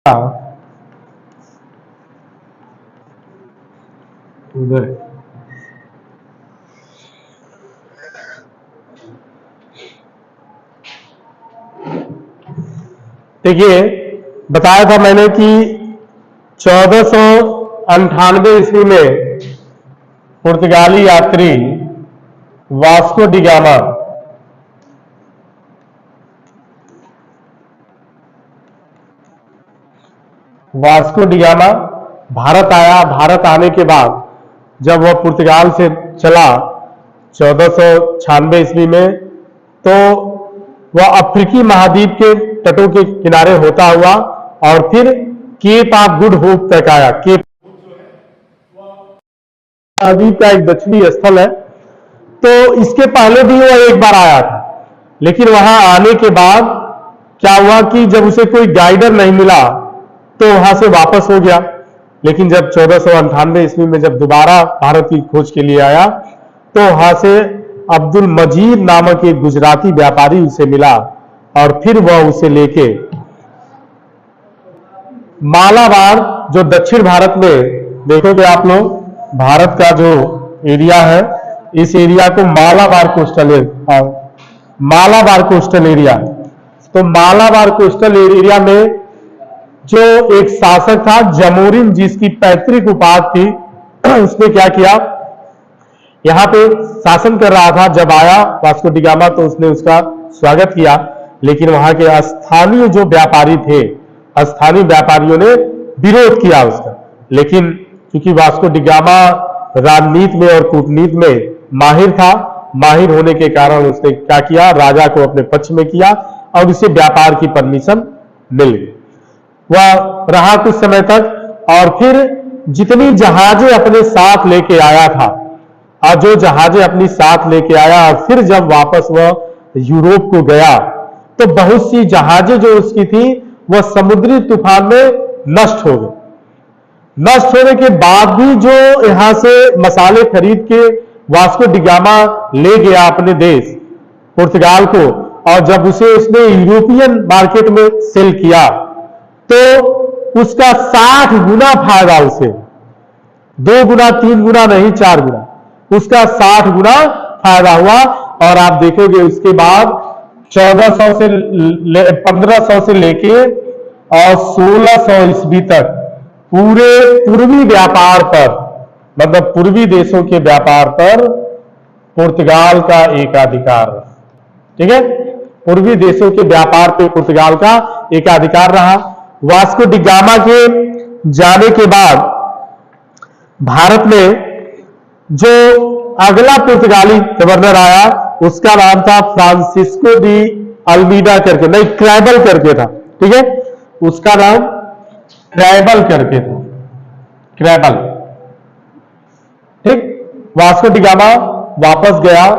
उदय। देखिए, बताया था मैंने कि 1498 ईस्वी में पुर्तगाली यात्री वास्को डी गामा भारत आया। भारत आने के बाद जब वह पुर्तगाल से चला 1496 ईस्वी में, तो वह अफ्रीकी महाद्वीप के तटों के किनारे होता हुआ और फिर केप ऑफ गुड होप तक आया। केप महाद्वीप का एक दक्षिणी स्थल है, तो इसके पहले भी वह एक बार आया था, लेकिन वहां आने के बाद क्या हुआ कि जब उसे कोई गाइडर नहीं मिला तो वहां से वापस हो गया। लेकिन जब 1498 ईस्वी में जब दोबारा भारत की खोज के लिए आया, तो वहां से अब्दुल मजीद नामक एक गुजराती व्यापारी उसे मिला और फिर वह उसे लेके मालाबार, जो दक्षिण भारत में देखोगे आप लोग, भारत का जो एरिया है, इस एरिया को मालाबार कोस्टल एरिया। तो मालाबार कोस्टल एरिया में जो एक शासक था जमोरिन, जिसकी पैतृक उपाधि थी, उसने क्या किया, यहां पे शासन कर रहा था। जब आया वास्को डी गामा तो उसने उसका स्वागत किया, लेकिन वहां के स्थानीय जो व्यापारी थे, स्थानीय व्यापारियों ने विरोध किया उसका। लेकिन क्योंकि वास्को डी गामा राजनीति में और कूटनीति में माहिर था, माहिर होने के कारण उसने क्या किया, राजा को अपने पक्ष में किया और उसे व्यापार की परमिशन मिल गई। वह रहा कुछ समय तक और फिर जितनी जहाजें अपने साथ लेके आया था, और जो जहाजें अपनी साथ लेके आया और फिर जब वापस वह यूरोप को गया, तो बहुत सी जहाजें जो उसकी थी वह समुद्री तूफान में नष्ट हो गई। नष्ट होने के बाद भी जो यहां से मसाले खरीद के वास्को डी गामा ले गया अपने देश पुर्तगाल को, और जब उसने यूरोपियन मार्केट में सेल किया तो उसका 60 गुना फायदा उसे, 2 गुना 3 गुना नहीं 4 गुना, उसका 60 गुना फायदा हुआ। और आप देखोगे उसके बाद 1500 से लेके और 1600 ईस्वी तक पूरे पूर्वी व्यापार पर, मतलब पूर्वी देशों के व्यापार पर पुर्तगाल का एकाधिकार रहा। ठीक है, पूर्वी देशों के व्यापार पे पुर्तगाल का एकाधिकार रहा। वास्को डी गामा के जाने के बाद भारत में जो अगला पुर्तगाली गवर्नर आया उसका नाम था फ्रांसिस्को डी अल्मीडा करके, नहीं क्रैबल करके था। ठीक है, उसका नाम क्रैबल करके था, क्रैबल। ठीक, वास्को डी गामा वापस गया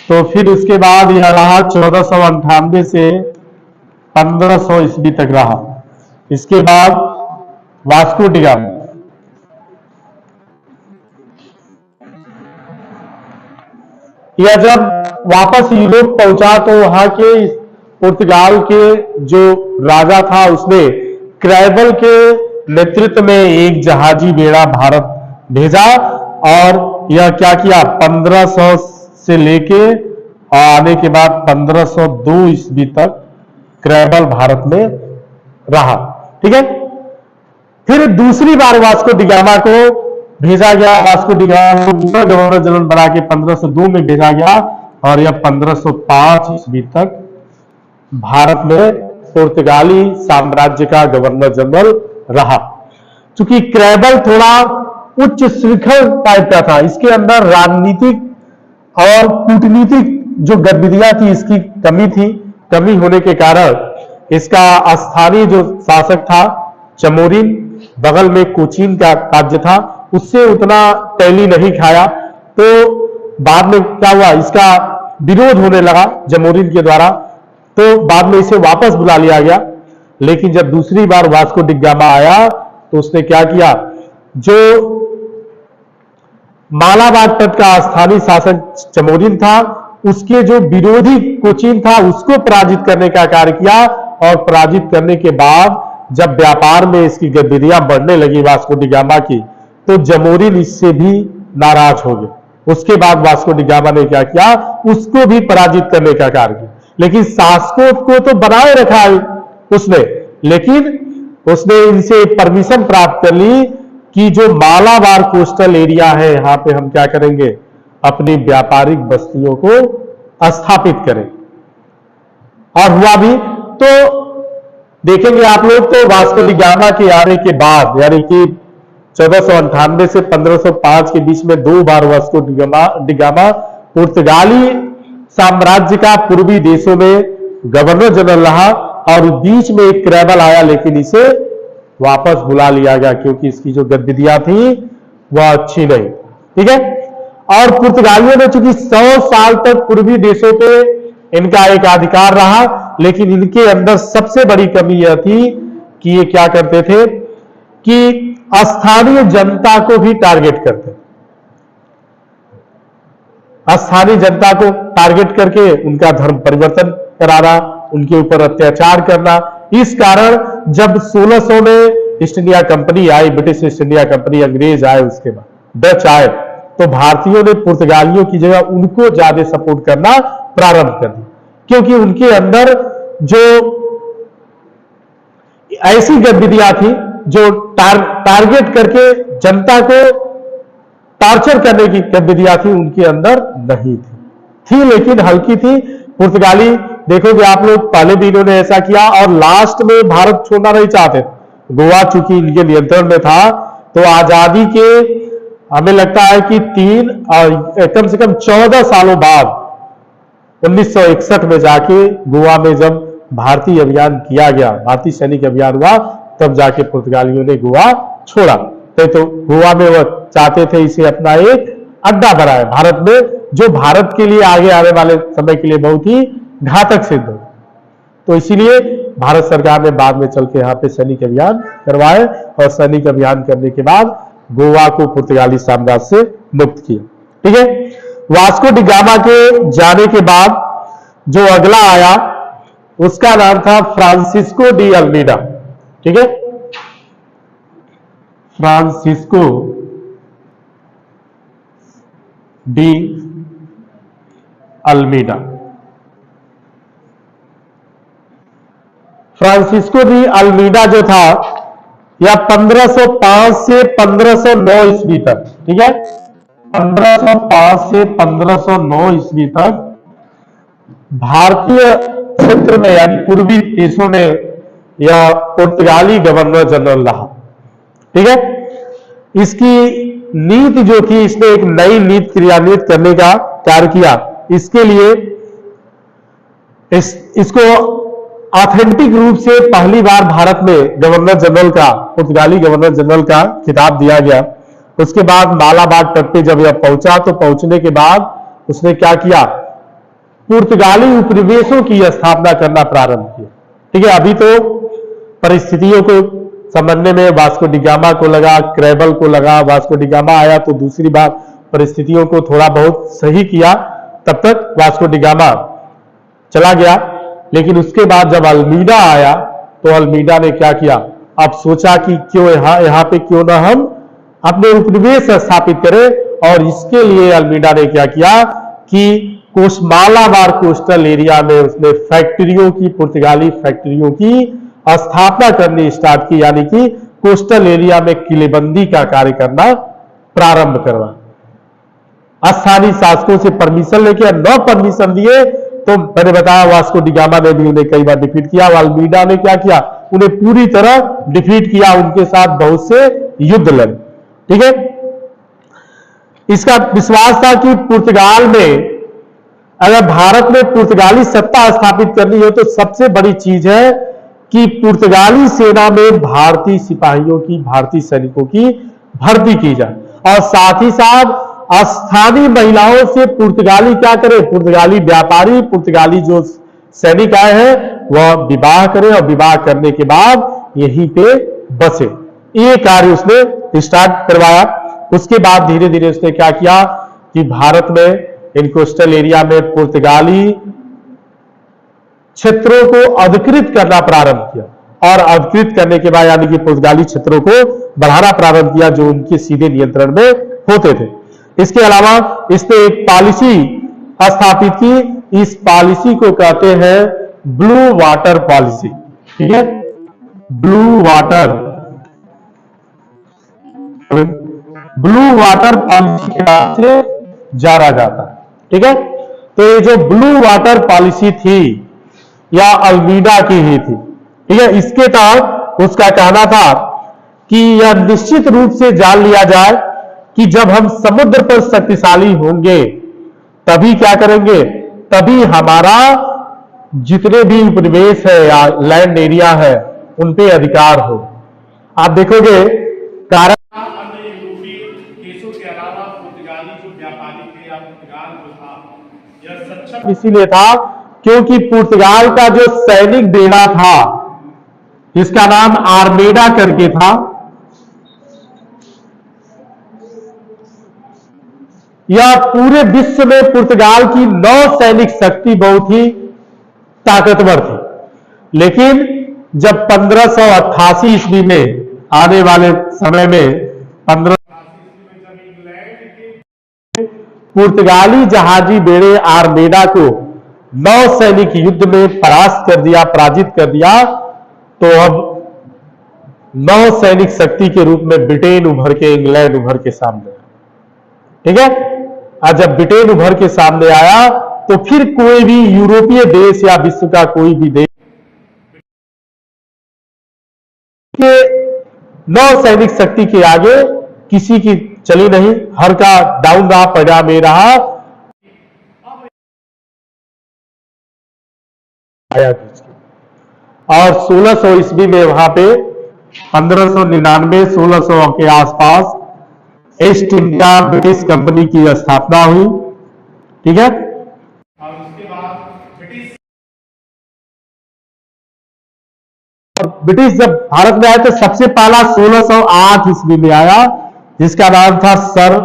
तो फिर उसके बाद यह रहा 1498 से 1500 ईस्वी तक रहा। इसके बाद वास्को डी गामा यह जब वापस यूरोप पहुंचा तो वहां के पुर्तगाल के जो राजा था उसने क्रैबल के नेतृत्व में एक जहाजी बेड़ा भारत भेजा और यह क्या किया, 1500 से लेके आने के बाद 1502 ईस्वी तक क्रैबल भारत में रहा। ठीक है, फिर दूसरी बार वास्को डी गामा को भेजा गया, वास्को डी गामा को गवर्नर जनरल बना के 1502 में भेजा गया और यह 1505 ईस्वी तक भारत में पुर्तगाली साम्राज्य का गवर्नर जनरल रहा। चूंकि क्रैबल थोड़ा उच्च शिखर टाइप का था, इसके अंदर राजनीतिक और कूटनीतिक जो गतिविधियां थी इसकी कमी थी। कमी होने के कारण इसका स्थानीय जो शासक था चमोरिन, बगल में कोचीन का राज्य था, उससे उतना टैली नहीं खाया। तो बाद में क्या हुआ, इसका विरोध होने लगा जमोरिन के द्वारा, तो बाद में इसे वापस बुला लिया गया। लेकिन जब दूसरी बार वास्को डी गामा आया तो उसने क्या किया, जो मालाबार तट का स्थानीय शासक चमोरिन था उसके जो विरोधी कोचीन था उसको पराजित करने का कार्य किया और पराजित करने के बाद जब व्यापार में इसकी गतिविधियां बढ़ने लगी वास्को डी गामा की, तो जमोरिन इससे भी नाराज हो गए। उसके बाद वास्को डी गामा ने क्या किया, उसको भी पराजित करने का कार्य किया। लेकिन सास्को को तो बनाए रखा है उसने, लेकिन उसने इनसे परमिशन प्राप्त कर ली कि जो मालाबार कोस्टल एरिया है, यहां पे हम क्या करेंगे, अपनी व्यापारिक बस्तियों को स्थापित करें। और हुआ भी। तो देखेंगे आप लोग, तो वास्को डी गामा के आने के बाद, यानी कि 1498 से 1505 के बीच में 2 बार वास्को डी गामा पुर्तगाली साम्राज्य का पूर्वी देशों में गवर्नर जनरल रहा, और बीच में एक क्रैबल आया, लेकिन इसे वापस बुला लिया गया क्योंकि इसकी जो गतिविधियां थी वह अच्छी नहीं। ठीक है। और पुर्तगालियों ने चूंकि 100 साल तक पूर्वी देशों पे इनका एक अधिकार रहा, लेकिन इनके अंदर सबसे बड़ी कमी यह थी कि ये क्या करते थे कि स्थानीय जनता को भी टारगेट करते, स्थानीय जनता को टारगेट करके उनका धर्म परिवर्तन कराना, उनके ऊपर अत्याचार करना। इस कारण जब 1600 में ईस्ट इंडिया कंपनी आई, ब्रिटिश ईस्ट इंडिया कंपनी, अंग्रेज आए, उसके बाद डच आए, तो भारतीयों ने पुर्तगालियों की जगह उनको ज्यादा सपोर्ट करना प्रारंभ कर दिया, क्योंकि उनके अंदर जो ऐसी गतिविधियां थी जो टारगेट करके जनता को टार्चर करने की गतिविधियां थी, उनके अंदर नहीं थी लेकिन हल्की थी। पुर्तगाली देखोगे आप लोग, पहले भी इन्होंने ऐसा किया और लास्ट में भारत छोड़ना नहीं चाहते। गोवा चूंकि इनके नियंत्रण में था, तो आजादी के हमें लगता है कि 3 और कम से कम 14 सालों बाद 1961 में जाके गोवा में जब भारतीय अभियान किया गया, भारतीय सैनिक अभियान हुआ, तब जाके पुर्तगालियों ने गोवा छोड़ा। तो गोवा में वह चाहते थे इसे अपना एक अड्डा बनाए भारत में, जो भारत के लिए आगे आने वाले समय के लिए बहुत ही घातक सिद्ध हो। तो इसीलिए भारत सरकार ने बाद में चल के यहाँ पे सैनिक अभियान करवाए, और सैनिक अभियान करने के बाद गोवा को पुर्तगाली साम्राज्य से मुक्त किया। ठीक है। वास्को डी गामा के जाने के बाद जो अगला आया, उसका नाम था फ्रांसिस्को डी अल्मीडा। ठीक है। Francisco de Almeida. Francisco de Almeida जो था, यह 1505 से 1509 ईस्वी तक, ठीक है, 1505 से 1509 ईस्वी तक भारतीय क्षेत्र में यानी पूर्वी देशों में यह पुर्तगाली गवर्नर जनरल रहा। ठीक है। इसकी नीति जो थी, इसने एक नई नीति क्रियान्वित करने का कार्य किया। इसके लिए इसको ऑथेंटिक रूप से पहली बार भारत में गवर्नर जनरल का, पुर्तगाली गवर्नर जनरल का खिताब दिया गया। उसके बाद मालाबार तट पे जब यह पहुंचा, तो पहुंचने के बाद उसने क्या किया, पुर्तगाली उपनिवेशों की स्थापना करना प्रारंभ किया। ठीक है। अभी तो परिस्थितियों को समझने में वास्को डी गामा को लगा, क्रैबल को लगा, वास्को डी गामा आया तो दूसरी बार परिस्थितियों को थोड़ा बहुत सही किया, तब तक वास्को डी गामा चला गया। लेकिन उसके बाद जब अल्मीडा आया, तो अल्मीडा ने क्या किया, अब सोचा कि क्यों यहां पे क्यों ना हम अपने उपनिवेश स्थापित करें। और इसके लिए अल्मीडा ने क्या किया कि मालाबार कोस्टल एरिया में उसने फैक्ट्रियों की, पुर्तगाली फैक्ट्रियों की स्थापना करनी स्टार्ट की, यानी कि कोस्टल एरिया में किलेबंदी का कार्य करना प्रारंभ करवा। स्थानीय शासकों से परमिशन लेके, न परमिशन दिए तो मैंने बताया वास्को डी गामा ने भी उन्हें कई बार डिफीट किया। अल्मीडा ने क्या किया, उन्हें पूरी तरह डिफीट किया, उनके साथ बहुत से युद्ध लड़े। ठीक है। इसका विश्वास था कि पुर्तगाल में, अगर भारत में पुर्तगाली सत्ता स्थापित करनी हो, तो सबसे बड़ी चीज है कि पुर्तगाली सेना में भारतीय सिपाहियों की, भारतीय सैनिकों की भर्ती की जाए, और साथ ही साथ स्थानीय महिलाओं से पुर्तगाली क्या करे, पुर्तगाली व्यापारी, पुर्तगाली जो सैनिक आए हैं वह विवाह करें, और विवाह करने के बाद यहीं पे बसे। ये कार्य उसने स्टार्ट करवाया। उसके बाद धीरे धीरे उसने क्या किया कि भारत में इन कोस्टल एरिया में पुर्तगाली क्षेत्रों को अधिकृत करना प्रारंभ किया। और अधिकृत करने के बाद यानी कि पुर्तगाली क्षेत्रों को बढ़ाना प्रारंभ किया जो उनके सीधे नियंत्रण में होते थे। इसके अलावा इसने एक पॉलिसी स्थापित की, इस पॉलिसी को कहते हैं ब्लू वाटर पॉलिसी। ठीक है, ब्लू वाटर पॉलिसी के नाम से जाना जाता है। ठीक है, तो ये जो ब्लू वाटर पॉलिसी थी या अल्मीडा की ही थी। ठीक है, इसके तहत उसका कहना था कि यह निश्चित रूप से जान लिया जाए कि जब हम समुद्र पर शक्तिशाली होंगे तभी क्या करेंगे, तभी हमारा जितने भी उपनिवेश है या लैंड एरिया है उन पे अधिकार हो। आप देखोगे कारण अन्य यूरोपीय देशों के अलावा पुर्तगाली जो व्यापारी थे या पुर्तगाल जो था यह सक्षम इसीलिए था क्योंकि पुर्तगाल का जो सैनिक बेड़ा था जिसका नाम आर्मेडा करके था, यह पूरे विश्व में पुर्तगाल की नौ सैनिक शक्ति बहुत ही ताकतवर थी। लेकिन जब 1588 ईस्वी में आने वाले समय में 15 पुर्तगाली जहाजी बेड़े आर्मेडा को नौ सैनिक युद्ध में परास्त कर दिया, पराजित कर दिया, तो अब नौ सैनिक शक्ति के रूप में ब्रिटेन उभर के, इंग्लैंड उभर के सामने आया। ठीक है, और जब ब्रिटेन उभर के सामने आया तो फिर कोई भी यूरोपीय देश या विश्व का कोई भी देश के नौ सैनिक शक्ति के आगे किसी की चली नहीं, हर का डाउन रहा, परिणाम ये रहा और 1600 ईस्वी में वहां पे 1599 1600 के आसपास ईस्ट इंडिया ब्रिटिश कंपनी की स्थापना हुई। ठीक है, और उसके बाद ब्रिटिश जब भारत में आए तो सबसे पहला 1608 ईस्वी में आया जिसका नाम था सर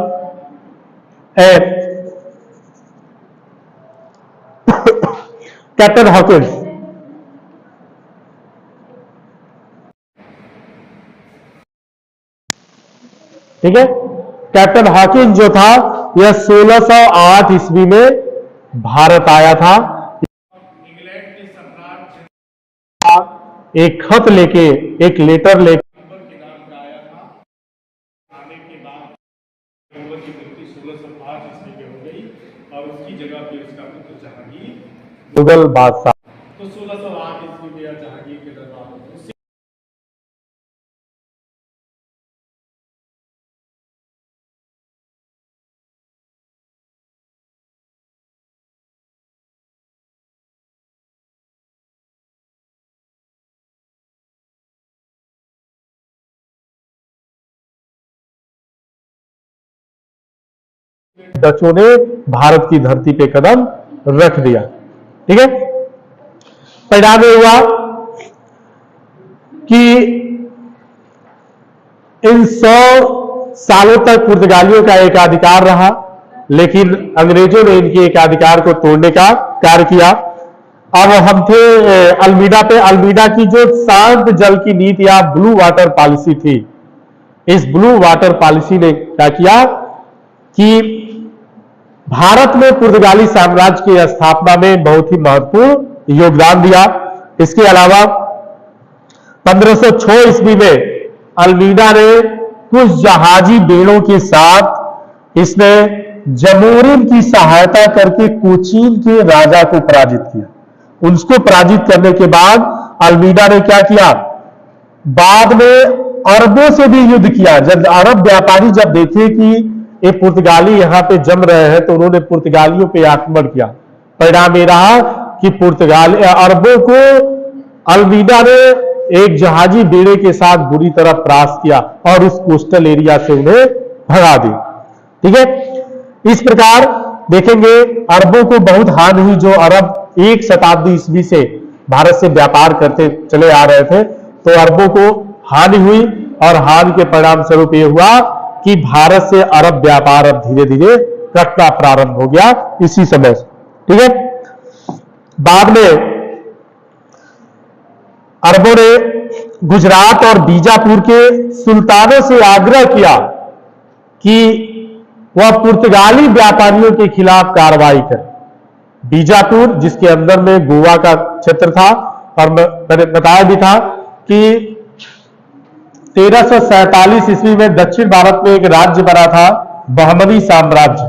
कैप्टन हॉकिंस। ठीक है, कैप्टन हॉकिंस जो था यह 1608 ईस्वी में भारत आया था। इंग्लैंड के सम्राट एक खत लेके, एक लेटर लेके के नाम का आया था। आने के बाद अकबर की मृत्यु 1608 ईस्वी में हो गई और उसकी जगह पे उसका पुत्र जहांगीर मुगल बादशाह तो 1608 ईस्वी में जहांगीर के दरबार में डचों ने भारत की धरती पे कदम रख दिया। ठीक है, परिणाम ये हुआ कि इन 100 सालों तक पुर्तगालियों का एकाधिकार रहा, लेकिन अंग्रेजों ने इनके एकाधिकार को तोड़ने का कार्य किया। अब हम थे अल्मीडा पे। अल्मीडा की जो शांत जल की नीति या ब्लू वाटर पॉलिसी थी, इस ब्लू वाटर पॉलिसी ने क्या किया कि भारत में पुर्तगाली साम्राज्य की स्थापना में बहुत ही महत्वपूर्ण योगदान दिया। इसके अलावा 1506 ईस्वी में अल्मीडा ने कुछ जहाजी बेड़ों के साथ इसने जमोरिन की सहायता करके कोचीन के राजा को पराजित किया। उसको पराजित करने के बाद अल्मीडा ने क्या किया, बाद में अरबों से भी युद्ध किया। जब अरब व्यापारी जब देखे कि ये पुर्तगाली यहां पे जम रहे हैं तो उन्होंने पुर्तगालियों पे आक्रमण किया। परिणाम ये रहा कि अरबों को अल्मीडा ने एक जहाजी बेड़े के साथ बुरी तरह परास्त किया और उस कोस्टल एरिया से उन्हें भगा दिया। ठीक है, इस प्रकार देखेंगे अरबों को बहुत हानि हुई। जो अरब एक शताब्दी ईस्वी से भारत से व्यापार करते चले आ रहे थे, तो अरबों को हानि हुई और हानि के परिणाम स्वरूप यह हुआ कि भारत से अरब व्यापार अब धीरे धीरे कटना प्रारंभ हो गया इसी समय से। ठीक है, बाद में अरबों ने गुजरात और बीजापुर के सुल्तानों से आग्रह किया कि वह पुर्तगाली व्यापारियों के खिलाफ कार्रवाई करे। बीजापुर, जिसके अंदर में गोवा का क्षेत्र था, और मैंने बताया भी था कि 1347 ईस्वी में दक्षिण भारत में एक राज्य बना था, बहमनी साम्राज्य।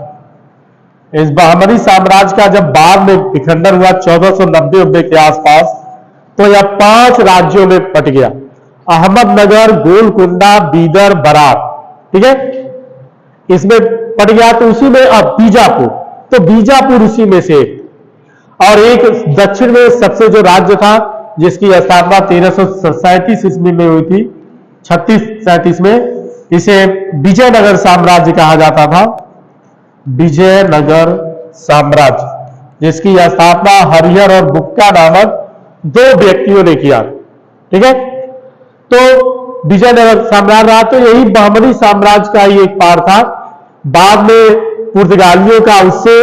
इस बहमनी साम्राज्य का जब बाद में विखंडन हुआ 1490 के आसपास, तो यह 5 राज्यों में बट गया, अहमदनगर, गोलकुंडा, बीदर, बरार, ठीक है, इसमें पड़ गया। तो उसी में अब बीजापुर, तो बीजापुर उसी में से एक। और एक दक्षिण में सबसे जो राज्य था, जिसकी स्थापना 1337 ईस्वी में हुई थी, 3637 में, इसे विजयनगर साम्राज्य कहा जाता था। विजयनगर साम्राज्य, जिसकी स्थापना हरिहर और बुक्का नामक 2 व्यक्तियों ने किया, ठीक है। तो विजयनगर साम्राज्य रहा। तो यही बहमनी साम्राज्य का ही एक पार था। बाद में पुर्तगालियों का उससे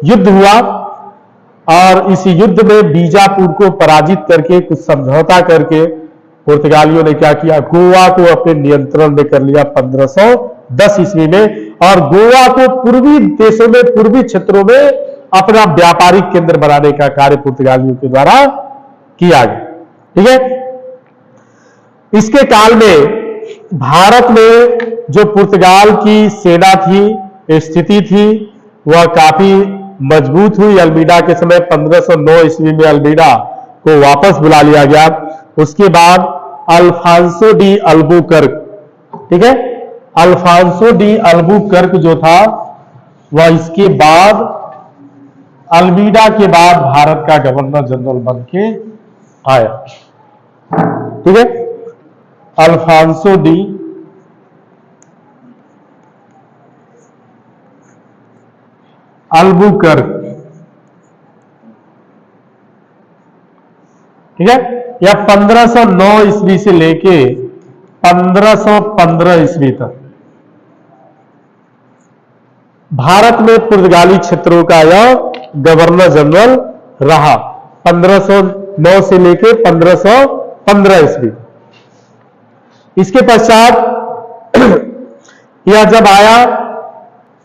युद्ध हुआ, और इस युद्ध में बीजापुर को पराजित करके, कुछ समझौता करके, पुर्तगालियों ने क्या किया, गोवा को अपने नियंत्रण में कर लिया 1510 ईस्वी में। और गोवा को पूर्वी देशों में, पूर्वी क्षेत्रों में अपना व्यापारिक केंद्र बनाने का कार्य पुर्तगालियों के द्वारा किया गया, ठीक है। इसके काल में भारत में जो पुर्तगाल की सेना थी, स्थिति थी, वह काफी मजबूत हुई। अल्मीडा के समय 1509 ईस्वी में अल्मीडा को वापस बुला लिया गया। उसके बाद अल्फांसो डी अल्बुकर्क, ठीक है, अल्फांसो डी अल्बुकर्क जो था, वह इसके बाद अल्मीडा के बाद भारत का गवर्नर जनरल बन के आया, ठीक है, अल्फांसो डी अल्बुकर्क, ठीक है। यह 1509 ईस्वी से लेके 1515 ईस्वी तक भारत में पुर्तगाली क्षेत्रों का यह गवर्नर जनरल रहा, 1509 से लेके 1515 ईस्वी। इसके पश्चात यह जब आया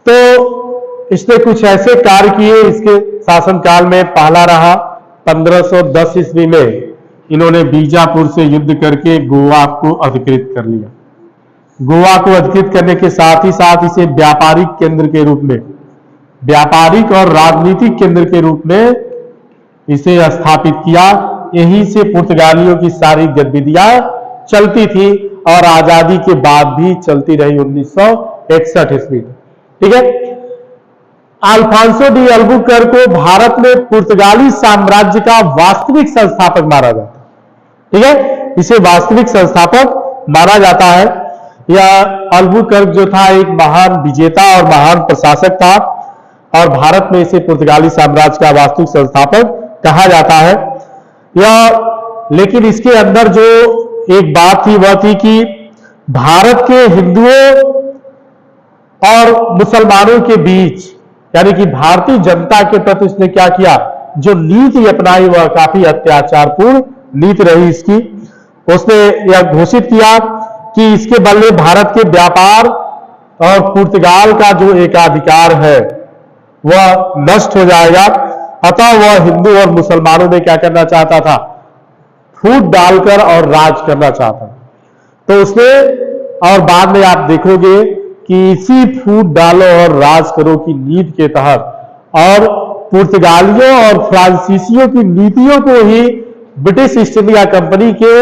तो इसने कुछ ऐसे कार्य किए। इसके शासनकाल में पहला रहा 1510 ईस्वी में इन्होंने बीजापुर से युद्ध करके गोवा को अधिकृत कर लिया। गोवा को अधिकृत करने के साथ ही साथ इसे व्यापारिक केंद्र के रूप में, व्यापारिक और राजनीतिक केंद्र के रूप में इसे स्थापित किया। यहीं से पुर्तगालियों की सारी गतिविधियां चलती थी और आजादी के बाद भी चलती रही 1961 ईस्वी में, ठीक है। अल्फांसो डी अल्बुकर्क को भारत में पुर्तगाली साम्राज्य का वास्तविक संस्थापक माना जाता है, ठीक है, इसे वास्तविक संस्थापक माना जाता है। यह अल्बुकर्क जो था एक महान विजेता और महान प्रशासक था, और भारत में इसे पुर्तगाली साम्राज्य का वास्तविक संस्थापक कहा जाता है। यह, लेकिन इसके अंदर जो एक बात थी वह थी कि भारत के हिंदुओं और मुसलमानों के बीच, यानी कि भारतीय जनता के प्रति उसने क्या किया, जो नीति अपनाई वह काफी अत्याचारपूर्ण नीति रही इसकी। उसने यह घोषित किया कि इसके बदले भारत के व्यापार और पुर्तगाल का जो एकाधिकार है वह नष्ट हो जाएगा। अतः वह हिंदू और मुसलमानों में क्या करना चाहता था, फूट डालकर और राज करना चाहता। तो उसने, और बाद में आप देखोगे कि इसी फूट डालो और राज करो की नीति के तहत और पुर्तगालियों और फ्रांसीसियों की नीतियों को ही ब्रिटिश ईस्ट इंडिया कंपनी के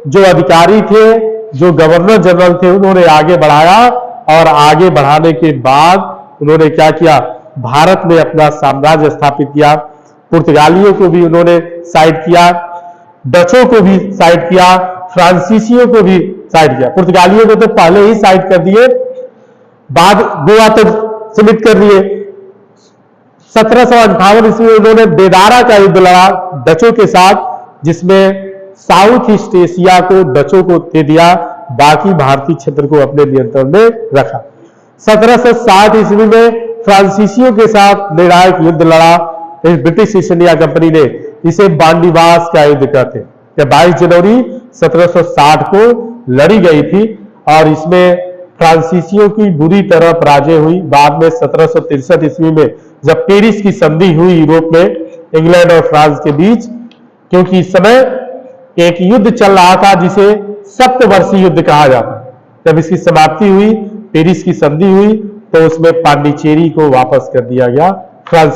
जो अधिकारी थे, जो गवर्नर जनरल थे, उन्होंने आगे बढ़ाया। और आगे बढ़ाने के बाद उन्होंने क्या किया, भारत में अपना साम्राज्य स्थापित किया। पुर्तगालियों को भी उन्होंने साइड किया, डचों को भी साइड किया, फ्रांसीसियों को भी साइड किया। पुर्तगालियों को तो पहले ही साइड कर दिए, बाद गोवा तक सीमित कर दिए। 1758 ईस्वी में उन्होंने बेदारा का युद्ध लड़ा डचों के साथ, जिसमें साउथ ईस्ट एशिया को डचों को दे दिया, बाकी भारतीय क्षेत्र को अपने नियंत्रण में रखा। 1760 ईस्वी में फ्रांसीसियों के साथ निर्णायक युद्ध लड़ा इस ब्रिटिश ईस्ट इंडिया कंपनी ने। इसे बांडीवास का युद्ध कहते हैं, 22 जनवरी 1760 को लड़ी गई थी और इसमें फ्रांसीसियों की बुरी तरह पराजय हुई। बाद में 1763 ईस्वी में जब पेरिस की संधि हुई यूरोप में इंग्लैंड और फ्रांस के बीच, क्योंकि इस समय एक युद्ध चल रहा था जिसे सप्तवर्षीय युद्ध कहा जाता है, जब इसकी समाप्ति हुई, पेरिस की संधि हुई, तो उसमें पांडिचेरी को वापस कर दिया गया फ्रांस